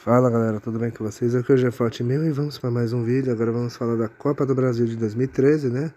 Fala galera, tudo bem com vocês? Aqui é o Jefote Mil e vamos para mais um vídeo. Agora vamos falar da Copa do Brasil de 2013, né?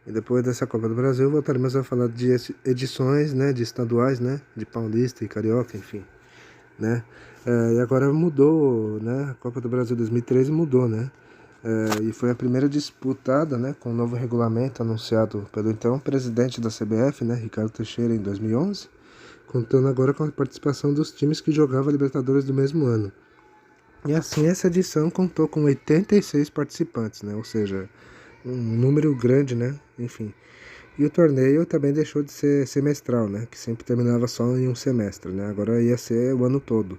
E depois dessa Copa do Brasil voltaremos a falar de edições, né? De estaduais, né? De Paulista e Carioca, enfim, né? E agora mudou, né? A Copa do Brasil 2013 mudou, né? E foi a primeira disputada, né? Com o novo regulamento anunciado pelo então presidente da CBF, né? Ricardo Teixeira, em 2011, contando agora com a participação dos times que jogavam a Libertadores do mesmo ano. E assim, essa edição contou com 86 participantes, né? Ou seja, um número grande, né? Enfim. E o torneio também deixou de ser semestral, né? Que sempre terminava só em um semestre, né? Agora ia ser o ano todo.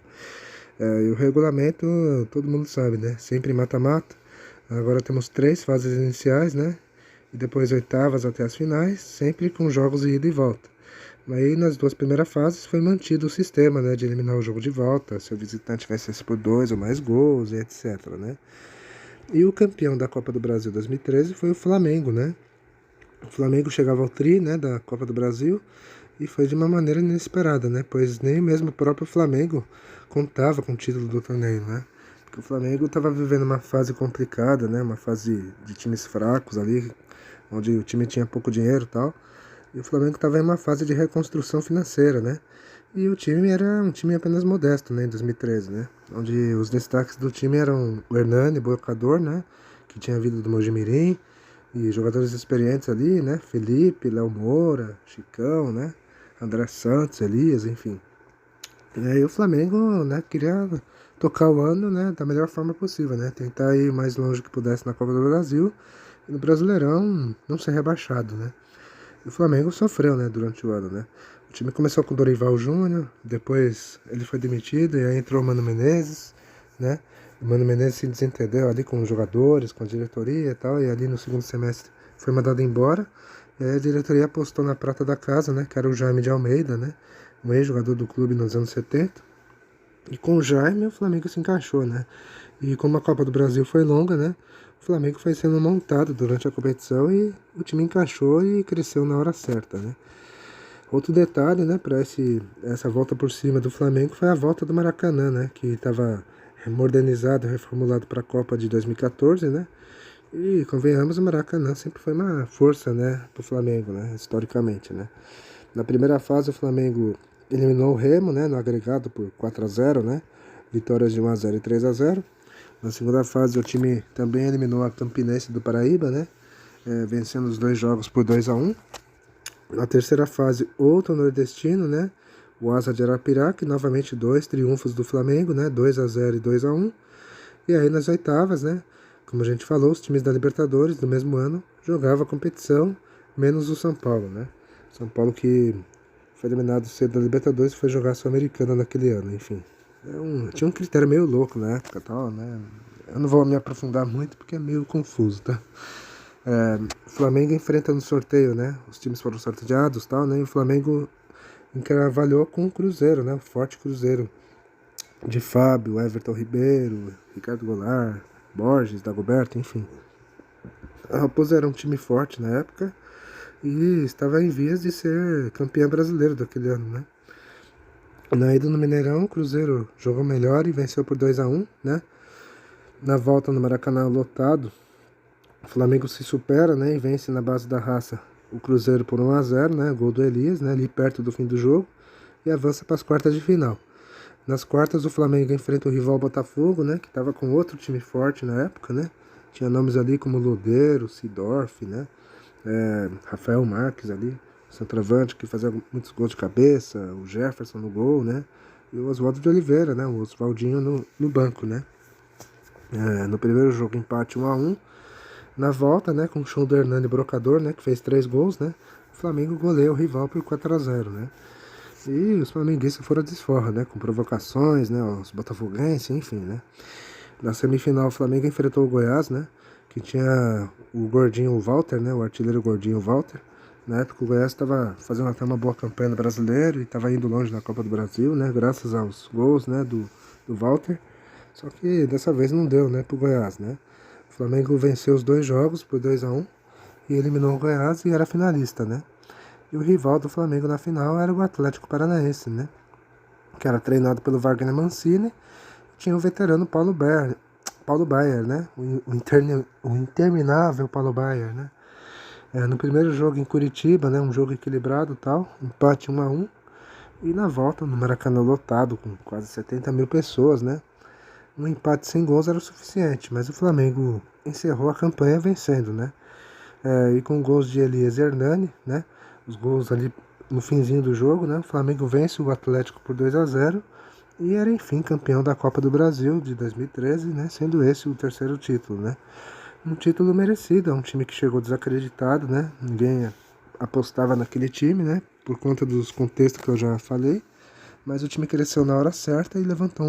E o regulamento, todo mundo sabe, né? Sempre mata-mata. Agora temos 3 fases iniciais, né? E depois oitavas até as finais, sempre com jogos de ida e volta. Aí nas 2 primeiras fases foi mantido o sistema, né, de eliminar o jogo de volta, se o visitante vencesse por 2 ou mais gols e etc, né? E o campeão da Copa do Brasil 2013 foi o Flamengo, né? O Flamengo chegava ao tri, né, da Copa do Brasil e foi de uma maneira inesperada, né? Pois nem mesmo o próprio Flamengo contava com o título do torneio, né? Porque o Flamengo estava vivendo uma fase complicada, né? Uma fase de times fracos ali, onde o time tinha pouco dinheiro e tal. E o Flamengo estava em uma fase de reconstrução financeira, né? E o time era um time apenas modesto, né, em 2013, né? Onde os destaques do time eram o Hernani, Bocador, né? Que tinha vindo do Mojimirim, e jogadores experientes ali, né? Felipe, Léo Moura, Chicão, né? André Santos, Elias, enfim. E aí o Flamengo, né, queria tocar o ano, né, da melhor forma possível, né? Tentar ir o mais longe que pudesse na Copa do Brasil e no Brasileirão não ser rebaixado, né? O Flamengo sofreu, né, durante o ano, né? O time começou com o Dorival Júnior, depois ele foi demitido e aí entrou o Mano Menezes, né? O Mano Menezes se desentendeu ali com os jogadores, com a diretoria e tal, e ali no segundo semestre foi mandado embora. E aí a diretoria apostou na prata da casa, né, que era o Jaime de Almeida, né? Um ex-jogador do clube nos anos 70. E com o Jaime o Flamengo se encaixou, né? E como a Copa do Brasil foi longa, né? O Flamengo foi sendo montado durante a competição e o time encaixou e cresceu na hora certa, né? Outro detalhe, né, para essa volta por cima do Flamengo foi a volta do Maracanã, né? Que estava modernizado, reformulado para a Copa de 2014, né? E convenhamos, o Maracanã sempre foi uma força, né, para o Flamengo, né? Historicamente, né? Na primeira fase o Flamengo eliminou o Remo, né, no agregado por 4-0, né? Vitórias de 1-0 e 3-0. Na segunda fase o time também eliminou a Campinense do Paraíba, né? Vencendo os 2 jogos por 2-1. Na terceira fase, outro nordestino, né? O Asa de Arapiraca, novamente 2 triunfos do Flamengo, né? 2-0 e 2-1. E aí nas oitavas, né? Como a gente falou, os times da Libertadores do mesmo ano jogavam a competição, menos o São Paulo, né? São Paulo que foi eliminado cedo da Libertadores e foi jogar a Sul-Americana naquele ano, enfim. Tinha um critério meio louco na época, tal, né? Eu não vou me aprofundar muito porque é meio confuso, tá? O Flamengo enfrenta no sorteio, né? Os times foram sorteados, tal, né? E o Flamengo encarvalhou com o Cruzeiro, né? O forte Cruzeiro de Fábio, Everton Ribeiro, Ricardo Goulart, Borges, Dagoberto, enfim. A Raposa era um time forte na época e estava em vias de ser campeão brasileiro daquele ano, né? Na ida no Mineirão, o Cruzeiro jogou melhor e venceu por 2-1, né? Na volta no Maracanã lotado, o Flamengo se supera, né, e vence na base da raça o Cruzeiro por 1-0, né, gol do Elias, né, ali perto do fim do jogo, e avança para as quartas de final. Nas quartas o Flamengo enfrenta o rival Botafogo, né, que estava com outro time forte na época, né, tinha nomes ali como Lodeiro, Sidorf, né, Rafael Marques ali, centroavante que fazia muitos gols de cabeça, o Jefferson no gol, né, e o Oswaldo de Oliveira, né, o Oswaldinho no banco, né. No primeiro jogo empate 1-1. Na volta, né, com o show do Hernani Brocador, né, que fez 3 gols, né, o Flamengo goleia o rival por 4-0, né. E os flamenguistas foram a desforra, né, com provocações, né, os botafoguenses, enfim, né. Na semifinal, o Flamengo enfrentou o Goiás, né, que tinha o gordinho Walter, né, o artilheiro gordinho Walter. Na época o Goiás estava fazendo até uma boa campanha no Brasileiro e estava indo longe na Copa do Brasil, né, graças aos gols, né, do Walter. Só que dessa vez não deu, né, pro Goiás, né. O Flamengo venceu os 2 jogos por 2-1 e eliminou o Goiás e era finalista, né. E o rival do Flamengo na final era o Atlético Paranaense, né, que era treinado pelo Wagner Mancini, tinha o veterano Paulo Baier, né? O interminável Paulo Baier, né? No primeiro jogo em Curitiba, né? Um jogo equilibrado e tal, empate 1-1. E na volta, no Maracanã lotado, com quase 70 mil pessoas, né? Um empate sem gols era o suficiente, mas o Flamengo encerrou a campanha vencendo, né? E com gols de Elias Hernani, né? Os gols ali no finzinho do jogo, né? O Flamengo vence o Atlético por 2-0 e era, enfim, campeão da Copa do Brasil de 2013, né? Sendo esse o terceiro título, né? Um título merecido, é um time que chegou desacreditado, né? Ninguém apostava naquele time, né? Por conta dos contextos que eu já falei. Mas o time cresceu na hora certa e levantou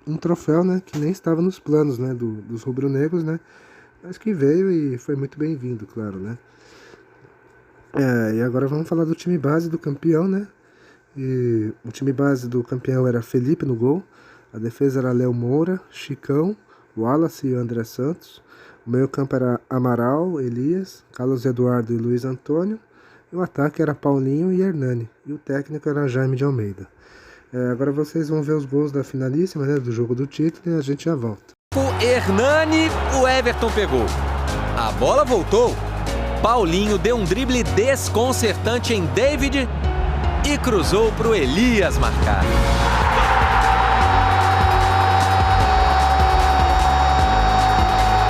um troféu, né? Que nem estava nos planos, né? Dos rubro-negros, né? Mas que veio e foi muito bem-vindo, claro, né? E agora vamos falar do time base do campeão, né? E o time base do campeão era Felipe no gol. A defesa era Léo Moura, Chicão, Wallace e André Santos. O meio campo era Amaral, Elias, Carlos Eduardo e Luiz Antônio. E o ataque era Paulinho e Hernani. E o técnico era Jaime de Almeida. Agora vocês vão ver os gols da finalíssima, né, do jogo do título, e a gente já volta. O Hernani, o Everton pegou. A bola voltou. Paulinho deu um drible desconcertante em David e cruzou para o Elias marcar.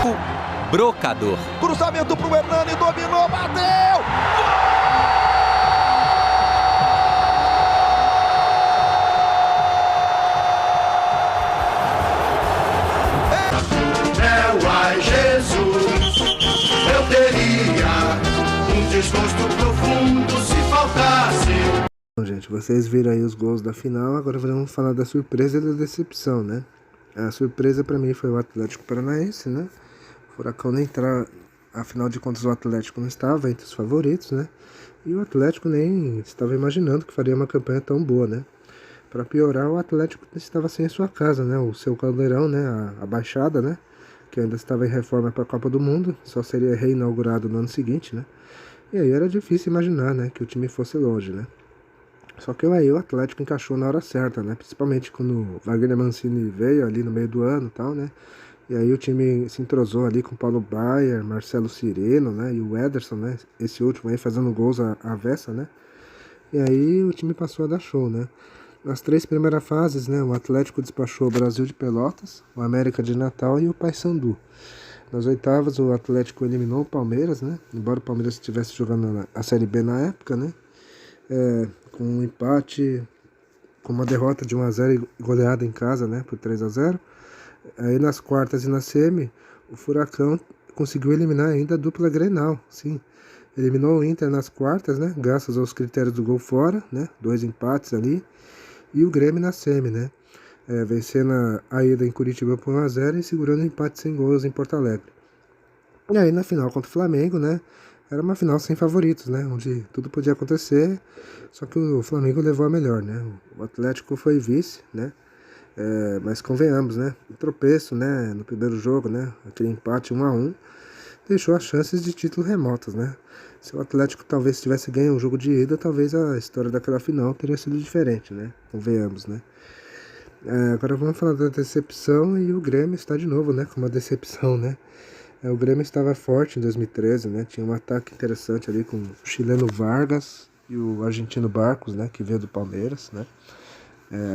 O brocador. Cruzamento para o Hernani, dominou, bateu! Desgosto profundo se faltasse. Bom, gente, vocês viram aí os gols da final, agora vamos falar da surpresa e da decepção, né? A surpresa pra mim foi o Atlético Paranaense, né? O Furacão nem entrar, afinal de contas o Atlético não estava entre os favoritos, né? E o Atlético nem estava imaginando que faria uma campanha tão boa, né? Pra piorar, o Atlético estava sem a sua casa, né? O seu caldeirão, né? A Baixada, né? Que ainda estava em reforma para a Copa do Mundo, só seria reinaugurado no ano seguinte, né? E aí era difícil imaginar, né, que o time fosse longe, né? Só que aí o Atlético encaixou na hora certa, né? Principalmente quando o Wagner Mancini veio ali no meio do ano e tal, né? E aí o time se entrosou ali com o Paulo Baier, Marcelo Cirino, né? E o Ederson, né? Esse último aí fazendo gols à avessa, né? E aí o time passou a dar show, né? Nas 3 primeiras fases, né? O Atlético despachou o Brasil de Pelotas, o América de Natal e o Paysandu. Nas oitavas, o Atlético eliminou o Palmeiras, né? Embora o Palmeiras estivesse jogando a Série B na época, né? Com um empate, com uma derrota de 1-0 e goleada em casa, né? Por 3-0. Aí nas quartas e na semi, o Furacão conseguiu eliminar ainda a dupla Grenal, sim. Eliminou o Inter nas quartas, né? Graças aos critérios do gol fora, né? 2 empates ali. E o Grêmio na semi, né? Vencendo a ida em Curitiba por 1-0 e segurando o empate sem gols em Porto Alegre. E aí na final contra o Flamengo, né? Era uma final sem favoritos, né? Onde tudo podia acontecer, só que o Flamengo levou a melhor, né? O Atlético foi vice, né? Mas convenhamos, né? O tropeço, né? No primeiro jogo, né? Aquele empate 1-1 deixou as chances de título remotas, né? Se o Atlético talvez tivesse ganho um jogo de ida, talvez a história daquela final teria sido diferente, né? Convenhamos, né? Agora vamos falar da decepção e o Grêmio está de novo, né? Com uma decepção, né? O Grêmio estava forte em 2013, né? Tinha um ataque interessante ali com o chileno Vargas e o argentino Barcos, né? Que veio do Palmeiras, né?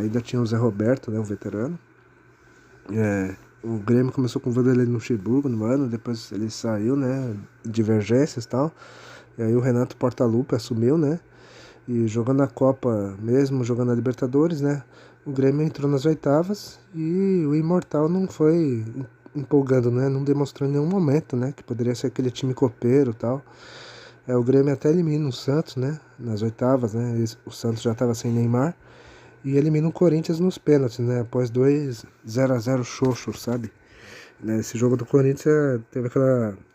Ainda tinha o Zé Roberto, né? O veterano. O Grêmio começou com o Vanderlei Luxemburgo no ano, depois ele saiu, né? Divergências e tal. E aí o Renato Portaluppi assumiu, né? E jogando a Copa, mesmo jogando a Libertadores, né? O Grêmio entrou nas oitavas e o Imortal não foi empolgando, né? Não demonstrou em nenhum momento, né? Que poderia ser aquele time copeiro e tal. O Grêmio até elimina o Santos, né? Nas oitavas, né? O Santos já estava sem Neymar. E elimina o Corinthians nos pênaltis, né? Após 2-0 xoxo, sabe? Esse jogo do Corinthians teve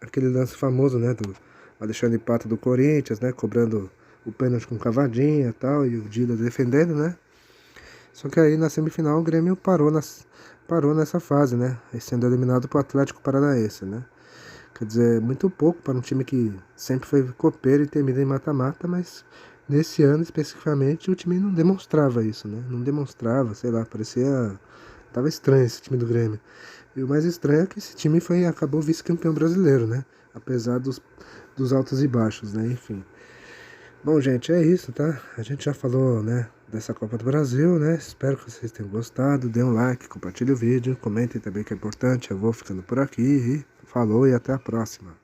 aquele lance famoso, né? Do Alexandre Pato do Corinthians, né? Cobrando o pênalti com cavadinha e tal. E o Dida defendendo, né? Só que aí na semifinal o Grêmio parou nessa fase, né? Sendo eliminado pro Atlético Paranaense, né? Quer dizer, muito pouco para um time que sempre foi copeiro e termina em mata-mata, mas nesse ano especificamente o time não demonstrava isso, né? Não demonstrava, sei lá, parecia Tava estranho esse time do Grêmio. E o mais estranho é que esse time acabou vice-campeão brasileiro, né? Apesar dos altos e baixos, né? Enfim. Bom, gente, é isso, tá? A gente já falou, né, dessa Copa do Brasil, né? Espero que vocês tenham gostado. Dê um like, compartilhe o vídeo, comentem também que é importante. Eu vou ficando por aqui e falou e até a próxima.